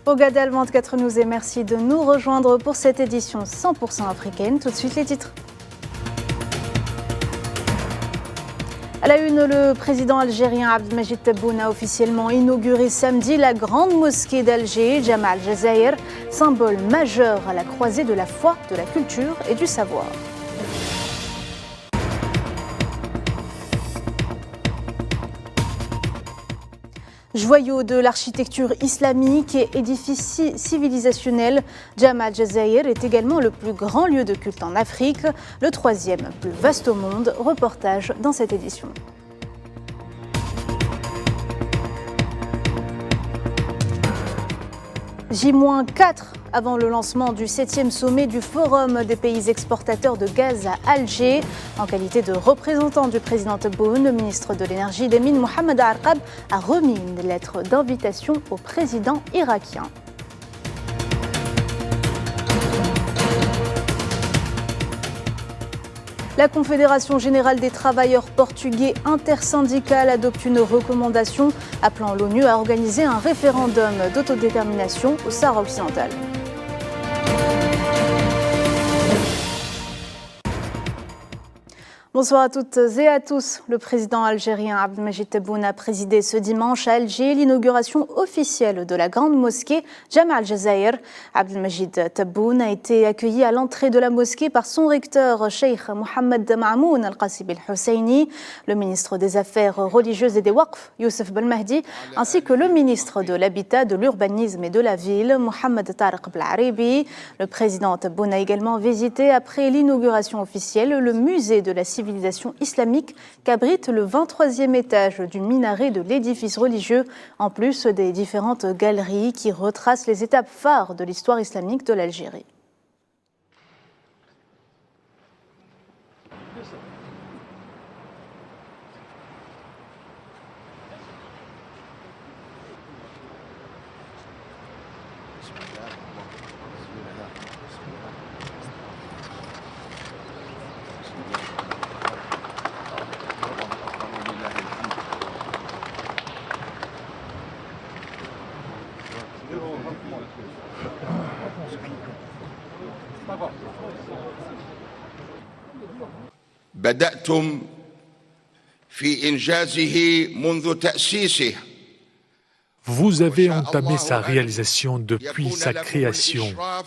Ogada Al 24 News et merci de nous rejoindre pour cette édition 100% africaine. Tout de suite les titres. À la une, le président algérien Abdelmajid Tebboune a officiellement inauguré samedi la grande mosquée d'Alger, Jama al-Jazair, symbole majeur à la croisée de la foi, de la culture et du savoir. Joyau de l'architecture islamique et édifice civilisationnel, Jama al-Jazair est également le plus grand lieu de culte en Afrique, le troisième plus vaste au monde. Reportage dans cette édition. J-4 avant le lancement du 7e sommet du Forum des pays exportateurs de gaz à Alger. En qualité de représentant du président Tebboune, le ministre de l'Énergie et des Mines Mohamed Arqab a remis une lettre d'invitation au président irakien. La Confédération générale des travailleurs portugais intersyndicale adopte une recommandation appelant l'ONU à organiser un référendum d'autodétermination au Sahara occidental. Bonsoir à toutes et à tous. Le président algérien Abdelmajid Tebboune a présidé ce dimanche à Alger l'inauguration officielle de la grande mosquée Jama al-Jazair. Abdelmajid Tebboune a été accueilli à l'entrée de la mosquée par son recteur, Cheikh Mohamed Mamoun al-Qassib al-Husseini, le ministre des Affaires religieuses et des Waqf, Youssef Belmahdi, ainsi que le ministre de l'Habitat, de l'Urbanisme et de la Ville, Mohamed Tariq Belaribi. Le président Tebboune a également visité, après l'inauguration officielle, le musée de la civilisation islamique qu'abrite le 23e étage du minaret de l'édifice religieux, en plus des différentes galeries qui retracent les étapes phares de l'histoire islamique de l'Algérie. بدأتم في إنجازه منذ تأسيسه. Vous avez entamé sa réalisation depuis sa création.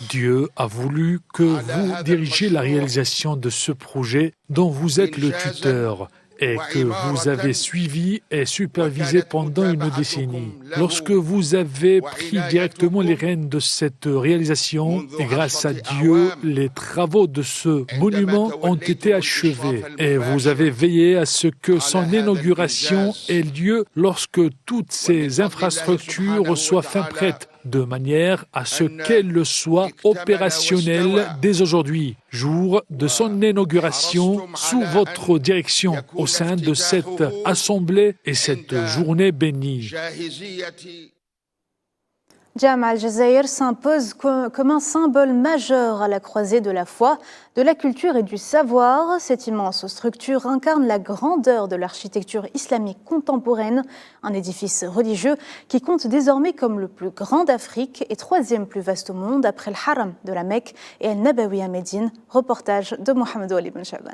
Dieu a voulu que vous dirigiez la réalisation de ce projet dont vous êtes le tuteur et que vous avez suivi et supervisé pendant une décennie. Lorsque vous avez pris directement les rênes de cette réalisation, et grâce à Dieu, les travaux de ce monument ont été achevés et vous avez veillé à ce que son inauguration ait lieu lorsque toutes ces infrastructures soient fin prêtes, de manière à ce qu'elle soit opérationnelle dès aujourd'hui, jour de son inauguration, sous votre direction, au sein de cette assemblée et cette journée bénie. Jama al-Jazair s'impose comme un symbole majeur à la croisée de la foi, de la culture et du savoir. Cette immense structure incarne la grandeur de l'architecture islamique contemporaine, un édifice religieux qui compte désormais comme le plus grand d'Afrique et troisième plus vaste au monde après le Haram de la Mecque et Al-Nabawi à Médine. Reportage de Mohamed Ouali Ben Chaban.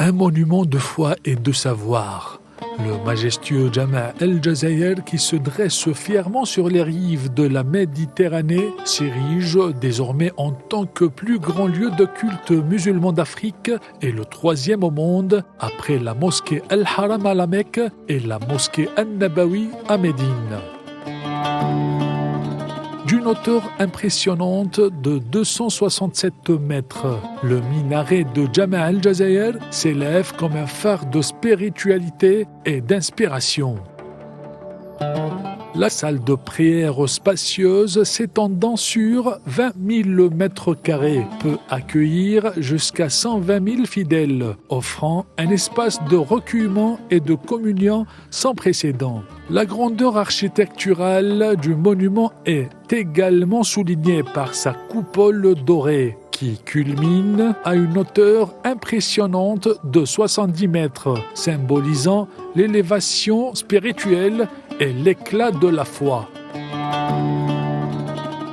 Un monument de foi et de savoir. Le majestueux Jama al-Jazair, qui se dresse fièrement sur les rives de la Méditerranée, s'érige désormais en tant que plus grand lieu de culte musulman d'Afrique et le troisième au monde, après la mosquée Al-Haram à la Mecque et la mosquée An-Nabawi à Médine. D'une hauteur impressionnante de 267 mètres, le minaret de Jama al-Jazair s'élève comme un phare de spiritualité et d'inspiration. La salle de prière spacieuse s'étendant sur 20 000 mètres carrés peut accueillir jusqu'à 120 000 fidèles, offrant un espace de recueillement et de communion sans précédent. La grandeur architecturale du monument est également soulignée par sa coupole dorée, qui culmine à une hauteur impressionnante de 70 mètres, symbolisant l'élévation spirituelle et l'éclat de la foi.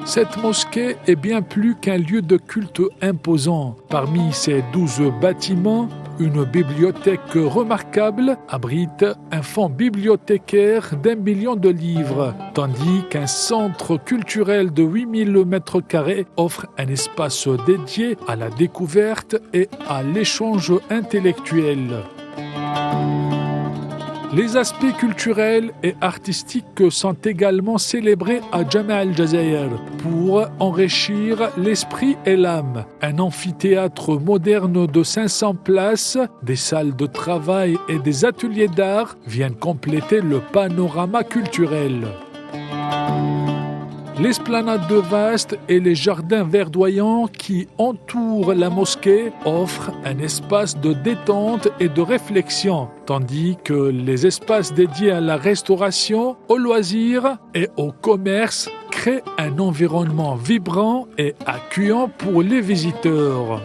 Cette mosquée est bien plus qu'un lieu de culte imposant. Parmi ses 12 bâtiments, une bibliothèque remarquable abrite un fonds bibliothécaire d'1 million de livres, tandis qu'un centre culturel de 8000 m² offre un espace dédié à la découverte et à l'échange intellectuel. Les aspects culturels et artistiques sont également célébrés à Jama' al-Jazair pour enrichir l'esprit et l'âme. Un amphithéâtre moderne de 500 places, des salles de travail et des ateliers d'art viennent compléter le panorama culturel. L'esplanade de Vaste et les jardins verdoyants qui entourent la mosquée offrent un espace de détente et de réflexion, tandis que les espaces dédiés à la restauration, aux loisirs et au commerce créent un environnement vibrant et accueillant pour les visiteurs.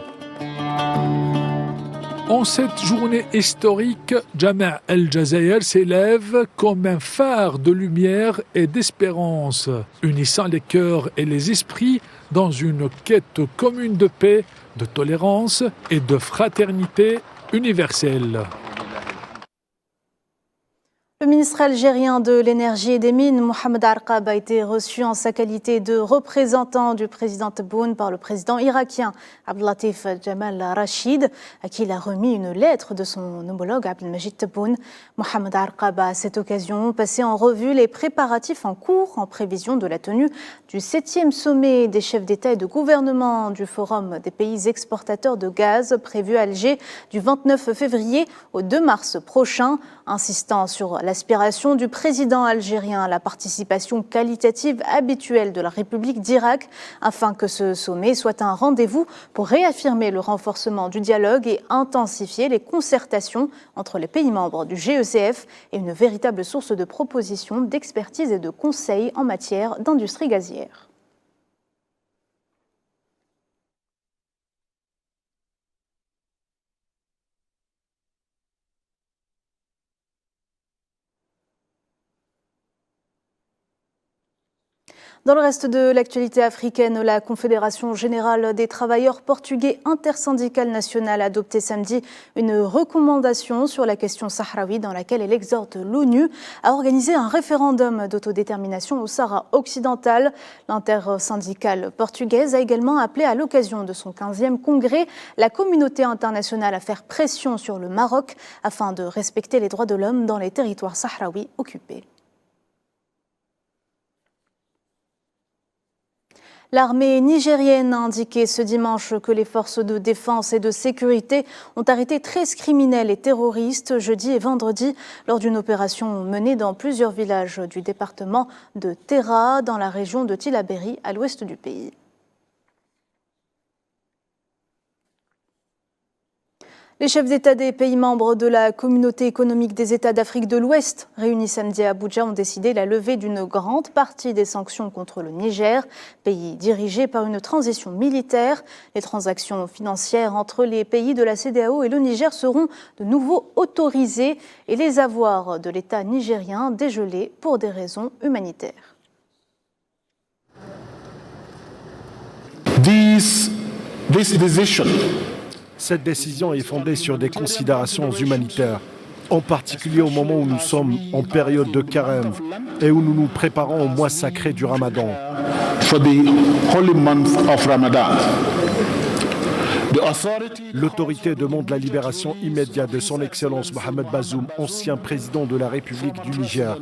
En cette journée historique, Jama' al-Jazair s'élève comme un phare de lumière et d'espérance, unissant les cœurs et les esprits dans une quête commune de paix, de tolérance et de fraternité universelle. Le ministre algérien de l'énergie et des mines, Mohamed Arqab, a été reçu en sa qualité de représentant du président Tebboune par le président irakien Abdelatif Jamal Rachid, à qui il a remis une lettre de son homologue Abdelmajid Tebboune. Mohamed Arqab a à cette occasion passé en revue les préparatifs en cours en prévision de la tenue du 7e sommet des chefs d'État et de gouvernement du Forum des pays exportateurs de gaz prévu à Alger du 29 février au 2 mars prochain, insistant sur l'aspiration du président algérien à la participation qualitative habituelle de la République d'Irak, afin que ce sommet soit un rendez-vous pour réaffirmer le renforcement du dialogue et intensifier les concertations entre les pays membres du GECF et une véritable source de propositions, d'expertise et de conseils en matière d'industrie gazière. Dans le reste de l'actualité africaine, la Confédération générale des travailleurs portugais intersyndicale nationale a adopté samedi une recommandation sur la question sahraoui dans laquelle elle exhorte l'ONU à organiser un référendum d'autodétermination au Sahara occidental. L'intersyndicale portugaise a également appelé à l'occasion de son 15e congrès la communauté internationale à faire pression sur le Maroc afin de respecter les droits de l'homme dans les territoires sahraouis occupés. L'armée nigérienne a indiqué ce dimanche que les forces de défense et de sécurité ont arrêté 13 criminels et terroristes jeudi et vendredi lors d'une opération menée dans plusieurs villages du département de Terra, dans la région de Tillabéri, à l'ouest du pays. Les chefs d'État des pays membres de la Communauté économique des États d'Afrique de l'Ouest, réunis samedi à Abuja, ont décidé la levée d'une grande partie des sanctions contre le Niger, pays dirigé par une transition militaire. Les transactions financières entre les pays de la CEDEAO et le Niger seront de nouveau autorisées et les avoirs de l'État nigérien dégelés pour des raisons humanitaires. Cette décision est fondée sur des considérations humanitaires, en particulier au moment où nous sommes en période de carême et où nous nous préparons au mois sacré du Ramadan. L'autorité demande la libération immédiate de son Excellence Mohamed Bazoum, ancien président de la République du Niger.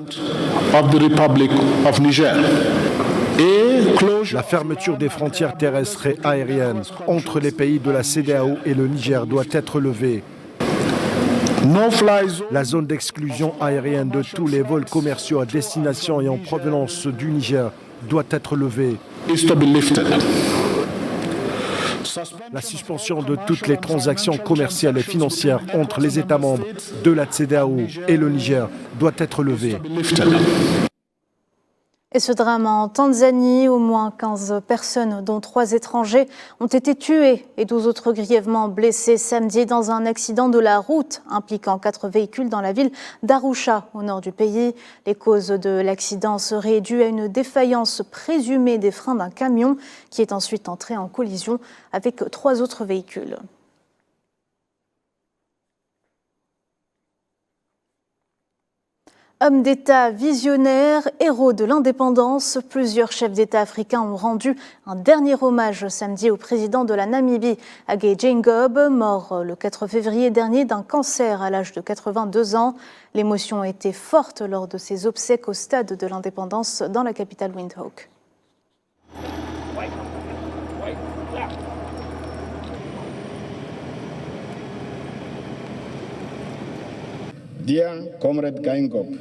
Et la fermeture des frontières terrestres et aériennes entre les pays de la CEDEAO et le Niger doit être levée. La zone d'exclusion aérienne de tous les vols commerciaux à destination et en provenance du Niger doit être levée. La suspension de toutes les transactions commerciales et financières entre les États membres de la CEDEAO et le Niger doit être levée. Et ce drame en Tanzanie, au moins 15 personnes, dont 3 étrangers, ont été tuées et 12 autres grièvement blessés samedi dans un accident de la route impliquant 4 véhicules dans la ville d'Arusha, au nord du pays. Les causes de l'accident seraient dues à une défaillance présumée des freins d'un camion qui est ensuite entré en collision avec 3 autres véhicules. Hommes d'État visionnaires, héros de l'indépendance, plusieurs chefs d'État africains ont rendu un dernier hommage samedi au président de la Namibie, Hage Geingob, mort le 4 février dernier d'un cancer à l'âge de 82 ans. L'émotion était forte lors de ses obsèques au stade de l'indépendance dans la capitale Windhoek.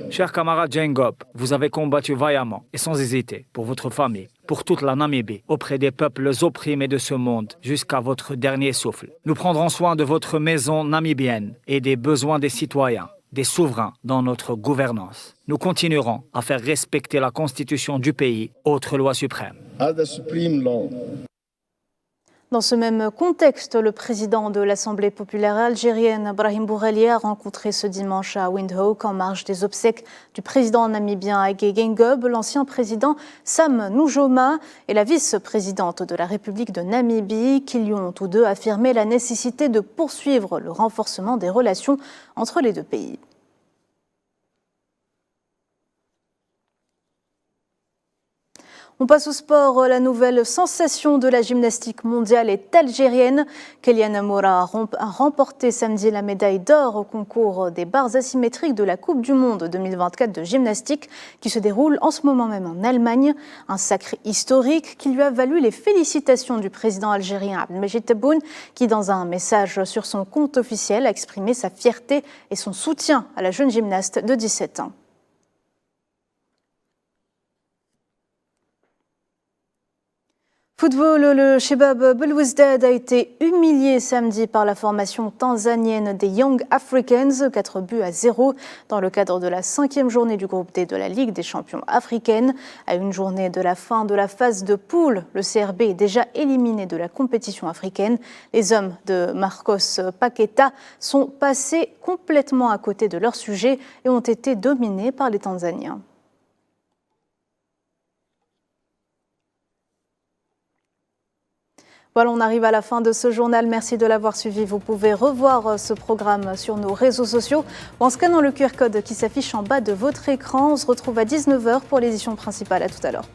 Cher camarade Geingob, vous avez combattu vaillamment et sans hésiter pour votre famille, pour toute la Namibie, auprès des peuples opprimés de ce monde, jusqu'à votre dernier souffle. Nous prendrons soin de votre maison namibienne et des besoins des citoyens, des souverains dans notre gouvernance. Nous continuerons à faire respecter la constitution du pays, autre loi suprême. Dans ce même contexte, le président de l'Assemblée populaire algérienne, Brahim Bourali, a rencontré ce dimanche à Windhoek en marge des obsèques du président namibien Hage Geingob, l'ancien président Sam Nujoma et la vice-présidente de la République de Namibie, qui lui ont tous deux affirmé la nécessité de poursuivre le renforcement des relations entre les deux pays. On passe au sport. La nouvelle sensation de la gymnastique mondiale est algérienne. Kéliane Moura a remporté samedi la médaille d'or au concours des barres asymétriques de la Coupe du Monde 2024 de gymnastique qui se déroule en ce moment même en Allemagne. Un sacre historique qui lui a valu les félicitations du président algérien Abdelmajid Tebboune qui, dans un message sur son compte officiel, a exprimé sa fierté et son soutien à la jeune gymnaste de 17 ans. Football, le Shabab Belouizdad a été humilié samedi par la formation tanzanienne des Young Africans, 4-0 dans le cadre de la 5e journée du groupe D de la Ligue des champions africaine. À une journée de la fin de la phase de poule, le CRB est déjà éliminé de la compétition africaine. Les hommes de Marcos Paqueta sont passés complètement à côté de leur sujet et ont été dominés par les Tanzaniens. Voilà, on arrive à la fin de ce journal. Merci de l'avoir suivi. Vous pouvez revoir ce programme sur nos réseaux sociaux ou en scannant le QR code qui s'affiche en bas de votre écran. On se retrouve à 19h pour l'édition principale. À tout à l'heure.